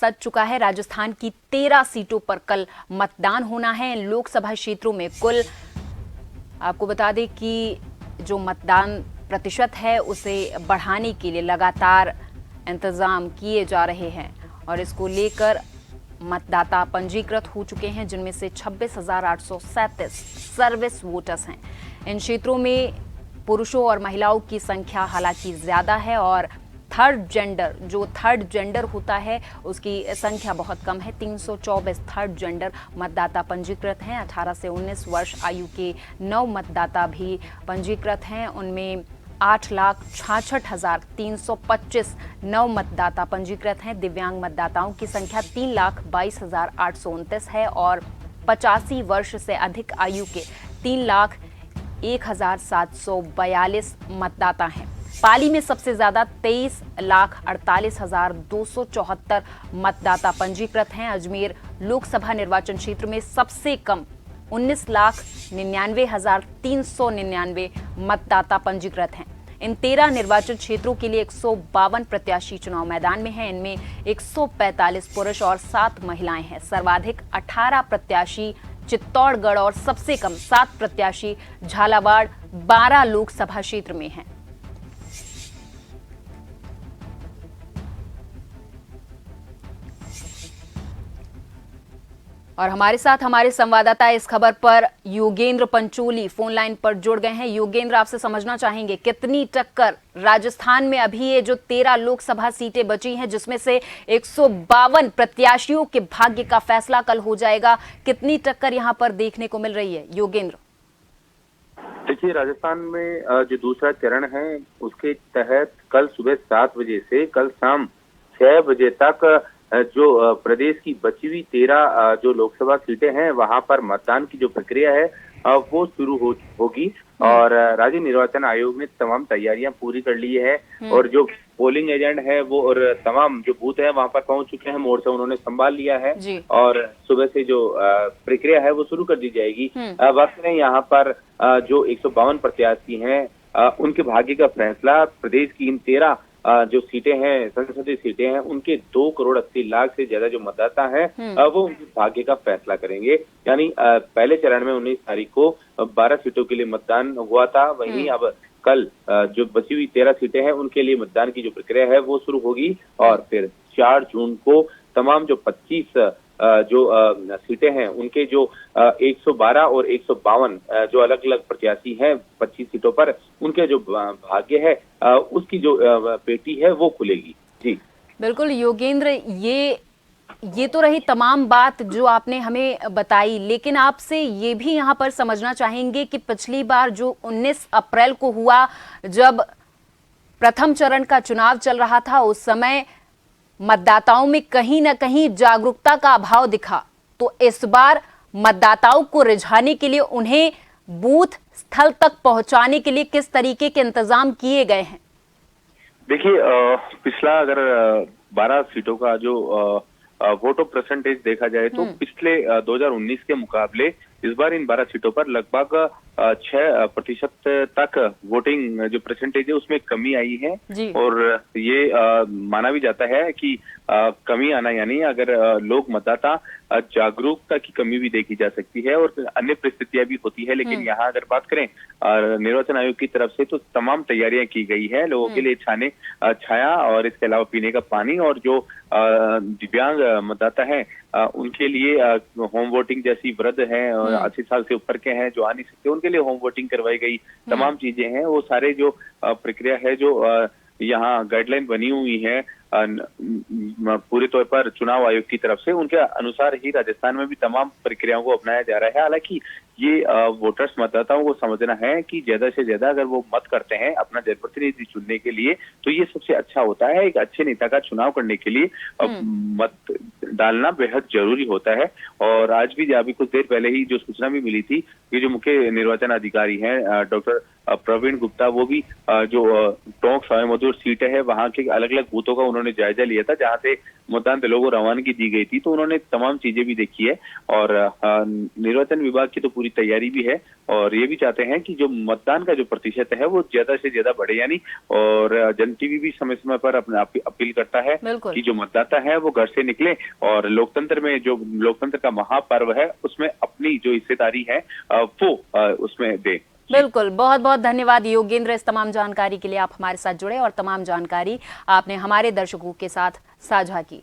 सज चुका है। राजस्थान की 13 सीटों पर कल मतदान होना है। इन लोकसभा क्षेत्रों में कुल आपको बता दें कि जो मतदान प्रतिशत है उसे बढ़ाने के लिए लगातार इंतजाम किए जा रहे हैं और इसको लेकर मतदाता पंजीकृत हो चुके हैं, जिनमें से 26,837 सर्विस वोटर्स हैं। इन क्षेत्रों में पुरुषों और महिलाओं की संख्या हालांकि ज्यादा है और थर्ड जेंडर होता है उसकी संख्या बहुत कम है। 324 थर्ड जेंडर मतदाता पंजीकृत हैं। 18 से 19 वर्ष आयु के 9 मतदाता भी पंजीकृत हैं। उनमें 8,66,325 नव मतदाता पंजीकृत हैं। दिव्यांग मतदाताओं की संख्या 3,22,829 है और 85 वर्ष से अधिक आयु के 3,01,742 मतदाता हैं। पाली में सबसे ज्यादा 23,48,274 मतदाता पंजीकृत हैं। अजमेर लोकसभा निर्वाचन क्षेत्र में सबसे कम 19,99,399 मतदाता पंजीकृत हैं। इन 13 निर्वाचन क्षेत्रों के लिए 152 प्रत्याशी चुनाव मैदान में हैं। इनमें 145 पुरुष और 7 महिलाएं हैं। सर्वाधिक 18 प्रत्याशी चित्तौड़गढ़ और सबसे कम 7 प्रत्याशी झालावाड़ 12 लोकसभा क्षेत्र में हैं। और हमारे साथ हमारे संवाददाता इस खबर पर योगेंद्र पंचोली फोन लाइन पर जुड़ गए हैं। योगेंद्र, आपसे समझना चाहेंगे कितनी टक्कर राजस्थान में अभी ये जो 13 लोकसभा सीटें बची हैं, जिसमें से 152 प्रत्याशियों के भाग्य का फैसला कल हो जाएगा, कितनी टक्कर यहां पर देखने को मिल रही है योगेंद्र? देखिए, राजस्थान में जो दूसरा चरण है उसके तहत कल सुबह 7 बजे से कल शाम 6 बजे तक जो प्रदेश की बची हुई 13 जो लोकसभा सीटें हैं वहां पर मतदान की जो प्रक्रिया है वो शुरू होगी और राज्य निर्वाचन आयोग ने तमाम तैयारियां पूरी कर ली है और जो पोलिंग एजेंट है वो और तमाम जो बूथ है वहां पर पहुंच चुके हैं। मोर्चा उन्होंने संभाल लिया है और सुबह से जो प्रक्रिया है वो शुरू कर दी जाएगी। वक्त में यहाँ पर जो 152 प्रत्याशी हैं उनके भाग्य का फैसला प्रदेश की इन 13 जो सीटें हैं, संसदीय सीटें हैं, उनके 2,80,00,000 से ज्यादा जो मतदाता हैं वो उनके भाग्य का फैसला करेंगे। यानी पहले चरण में 19 तारीख को 12 सीटों के लिए मतदान हुआ था, वहीं अब कल जो बची हुई 13 सीटें हैं उनके लिए मतदान की जो प्रक्रिया है वो शुरू होगी और फिर 4 जून को तमाम जो 25 जो सीटें हैं उनके जो 112 और 152 जो अलग अलग प्रत्याशी हैं 25 सीटों पर, उनके जो भाग्य है उसकी जो पेटी है वो खुलेगी। जी बिल्कुल योगेंद्र, ये तो रही तमाम बात जो आपने हमें बताई, लेकिन आपसे ये भी यहाँ पर समझना चाहेंगे कि पिछली बार जो 19 अप्रैल को हुआ, जब प्रथम चरण का चुनाव चल रहा था, उस समय मतदाताओं में कहीं ना कहीं जागरूकता का अभाव दिखा। तो इस बार मतदाताओं को रिझाने के लिए, उन्हें बूथ स्थल तक पहुंचाने के लिए किस तरीके के इंतजाम किए गए हैं? देखिए, पिछला अगर 12 सीटों का जो वोटो परसेंटेज देखा जाए तो पिछले 2019 के मुकाबले इस बार इन 12 सीटों पर लगभग 6% तक वोटिंग जो परसेंटेज है उसमें कमी आई है और ये माना भी जाता है कि कमी आना यानी अगर लोग मतदाता जागरूकता की कमी भी देखी जा सकती है और अन्य परिस्थितियां भी होती है। लेकिन यहाँ अगर बात करें निर्वाचन आयोग की तरफ से तो तमाम तैयारियां की गई है लोगों के लिए छाया और इसके अलावा पीने का पानी और जो दिव्यांग मतदाता हैं उनके लिए होम वोटिंग जैसी वृद्ध हैं और 80 साल से ऊपर के हैं जो आ नहीं सकते, उनके लिए होम वोटिंग करवाई गई। तमाम चीजें हैं, वो सारे जो प्रक्रिया है जो यहाँ गाइडलाइन बनी हुई है पूरे तौर पर चुनाव आयोग की तरफ से, उनके अनुसार ही राजस्थान में भी तमाम प्रक्रियाओं को अपनाया जा रहा है। हालांकि ये वोटर्स मतदाताओं को समझना है कि ज्यादा से ज्यादा अगर वो मत करते हैं अपना जनप्रतिनिधि चुनने के लिए तो ये सबसे अच्छा होता है। एक अच्छे नेता का चुनाव करने के लिए मत डालना बेहद जरूरी होता है। और आज भी अभी कुछ देर पहले ही जो सूचना भी मिली थी कि जो मुख्य निर्वाचन अधिकारी हैं डॉक्टर प्रवीण गुप्ता, वो भी जो टोंक सवाईमाधोपुर सीट है वहां के अलग अलग बूथों का उन्होंने जायजा लिया था जहां से मतदान दलों को रवानगी दी गई थी। तो उन्होंने तमाम चीजें भी देखी है और निर्वाचन विभाग की तो पूरी तैयारी भी है और ये भी चाहते हैं कि जो मतदान का जो प्रतिशत है वो ज्यादा से ज्यादा बढ़े, यानी और जन टीवी भी समय समय पर अपने अपील करता है कि जो मतदाता है वो घर से निकले और लोकतंत्र में जो लोकतंत्र का महापर्व है उसमें अपनी जो हिस्सेदारी है वो उसमें दे। बिल्कुल, बहुत बहुत धन्यवाद योगेंद्र इस तमाम जानकारी के लिए। आप हमारे साथ जुड़े और तमाम जानकारी आपने हमारे दर्शकों के साथ साझा की।